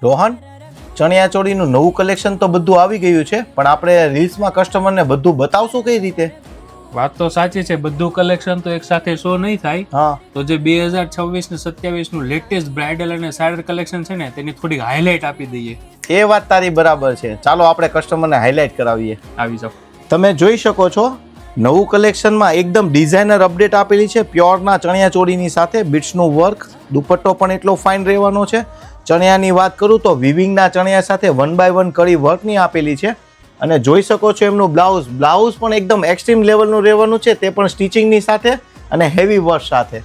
રોહન, ચણિયા ચોળીનું નવું કલેક્શન તો બધું આવી ગયું છે, પણ આપણે રીલ્સમાં કસ્ટમરને બધું બતાવશું કઈ રીતે? વાત તો સાચી છે, બધું કલેક્શન તો એક સાથે શો નહીં થાય. હા, તો જે 2026 ને 27 નું લેટેસ્ટ બ્રાઇડલ અને સાઇડર કલેક્શન છે ને તેની થોડીક હાઇલાઇટ આપી દઈએ. એ વાત તારી બરાબર છે. ચાલો આપણે કસ્ટમરને હાઇલાઇટ કરાવીએ. આવી જાઓ. તમે જોઈ શકો છો નવું કલેક્શનમાં એકદમ ડિઝાઇનર અપડેટ આપેલી છે. પ્યોરના ચણિયા ચોળીની સાથે બીટ્સનું વર્ક, દુપટ્ટો પણ એટલો ફાઇન રહેવાનો છે. ચણિયાની વાત કરું તો વિવિંગના ચણિયા સાથે 1x1 કડી વર્કની આપેલી છે. અને જોઈ શકો છો એમનું બ્લાઉઝ પણ એકદમ એક્સ્ટ્રીમ લેવલનું રહેવાનું છે, તે પણ સ્ટિચિંગની સાથે અને હેવી વર્ક સાથે.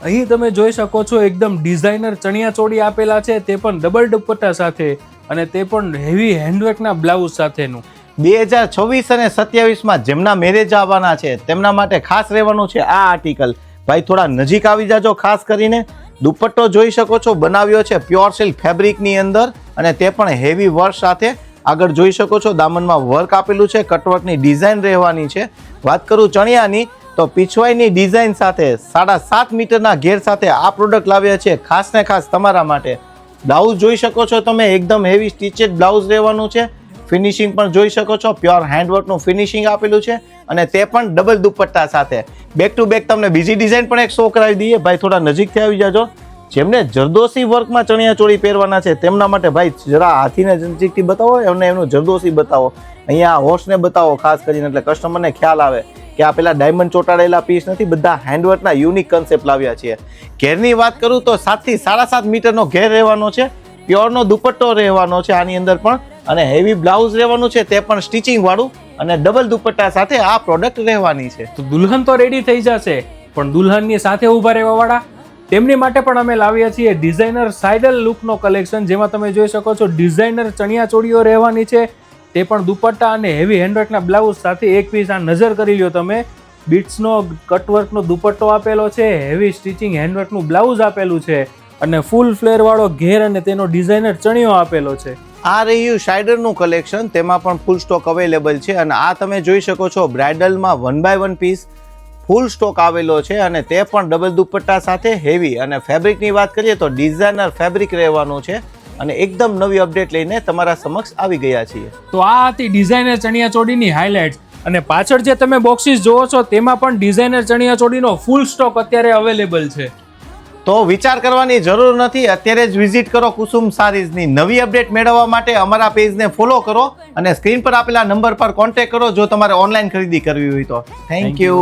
અહીં તમે જોઈ શકો છો એકદમ ડિઝાઇનર ચણિયા ચોળી આપેલા છે, તે પણ ડબલ દુપટ્ટા સાથે અને તે પણ હેવી હેન્ડવર્કના બ્લાઉઝ સાથેનું. 2026 અને 27માં જેમના મેરેજ આવવાના છે તેમના માટે ખાસ રહેવાનું છે આ આર્ટિકલ. ભાઈ થોડા નજીક આવી જાજો. ખાસ કરીને દુપટ્ટો જોઈ શકો છો બનાવ્યો છે પ્યોર સિલ્ક ફેબ્રિકની અંદર અને તે પણ હેવી વર્ક સાથે. આગળ જોઈ શકો છો દામનમાં વર્ક આપેલું છે, કટવર્કની ડિઝાઇન રહેવાની છે. વાત કરું ચણિયાની તો પીછવાઈની ડિઝાઇન સાથે 7.5 મીટરના ઘેર સાથે આ પ્રોડક્ટ લાવ્યા છે ખાસ ને ખાસ તમારા માટે. બ્લાઉઝ જોઈ શકો છો તમે, એકદમ હેવી સ્ટિચેડ બ્લાઉઝ રહેવાનું છે. ફિનિશિંગ પણ જોઈ શકો છો, પ્યોર હેન્ડવર્કનું ફિનિશિંગ આપેલું છે અને તે પણ ડબલ દુપટ્ટા સાથે. બેક ટુ બેક તમને બીજી ડિઝાઇન પણ એક શો કરાવી દઈએ. ભાઈ થોડા નજીકથી આવી જાજો. જેમને જરદોશી વર્કમાં ચણિયા ચોળી પહેરવાના છે તેમના માટે ભાઈ જરા હાથીને નજીકથી બતાવો, એમને એમનું જરદોશી બતાવો. અહીંયા હોર્સને બતાવો ખાસ કરીને, એટલે કસ્ટમરને ખ્યાલ આવે કે આ પેલા ડાયમંડ ચોંટાડેલા પીસ નથી, બધા હેન્ડવર્કના યુનિક કન્સેપ્ટ લાવ્યા છીએ. ઘેરની વાત કરું તો 7 થી 7.5 મીટરનો ઘેર રહેવાનો છે. પ્યોરનો દુપટ્ટો રહેવાનો છે આની અંદર પણ અને હેવી બ્લાઉઝ રહેવાનું છે, તે પણ સ્ટિચિંગ વાળું અને ડબલ દુપટ્ટા સાથે આ પ્રોડક્ટ રહેવાની છે. તો દુલ્હન તો રેડી થઈ જશે, પણ દુલ્હનની સાથે ઊભા રહેવા વાળા તેમની માટે પણ અમે લાવ્યા છીએ ડિઝાઇનર સાઇડલ લુકનો કલેક્શન, જેમાં તમે જોઈ શકો છો ડિઝાઇનર ચણિયા ચોળીઓ રહેવાની છે, તે પણ દુપટ્ટા અને હેવી હેન્ડવર્કના બ્લાઉઝ સાથે. એક પીસ આ નજર કરી લ્યો તમે, બીટ્સનો કટવર્કનો દુપટ્ટો આપેલો છે, હેવી સ્ટિચિંગ હેન્ડવર્કનું બ્લાઉઝ આપેલું છે અને ફૂલ ફ્લેર વાળો ઘેર અને તેનો ડિઝાઇનર ચણિયો આપેલો છે. આ રહ્યું સાઇડરનું કલેક્શન, તેમાં પણ ફૂલ સ્ટોક અવેલેબલ છે. અને આ તમે જોઈ શકો છો બ્રાઇડલમાં 1x1 પીસ ફૂલ સ્ટોક આવેલો છે અને તે પણ ડબલ દુપટ્ટા સાથે હેવી. અને ફેબ્રિકની વાત કરીએ તો ડિઝાઇનર ફેબ્રિક રહેવાનું છે અને એકદમ નવી અપડેટ લઈને તમારા સમક્ષ આવી ગયા છીએ. તો આ હતી ડિઝાઇનર ચણિયા ચોળીની હાઇલાઇટ્સ. અને પાછળ જે તમે બોક્સીસ જોવો છો તેમાં પણ ડિઝાઇનર ચણિયા ચોળીનો ફૂલ સ્ટોક અત્યારે અવેલેબલ છે. તો વિચાર કરવાની જરૂર નથી, અત્યારે જ વિઝિટ કરો કુસુમ સારીઝની. નવી અપડેટ મેળવવા માટે અમારા પેજને ફોલો કરો અને સ્ક્રીન પર આપેલા નંબર પર કોન્ટેક્ટ કરો જો તમારે ઓનલાઈન ખરીદી કરવી હોય તો. Thank you.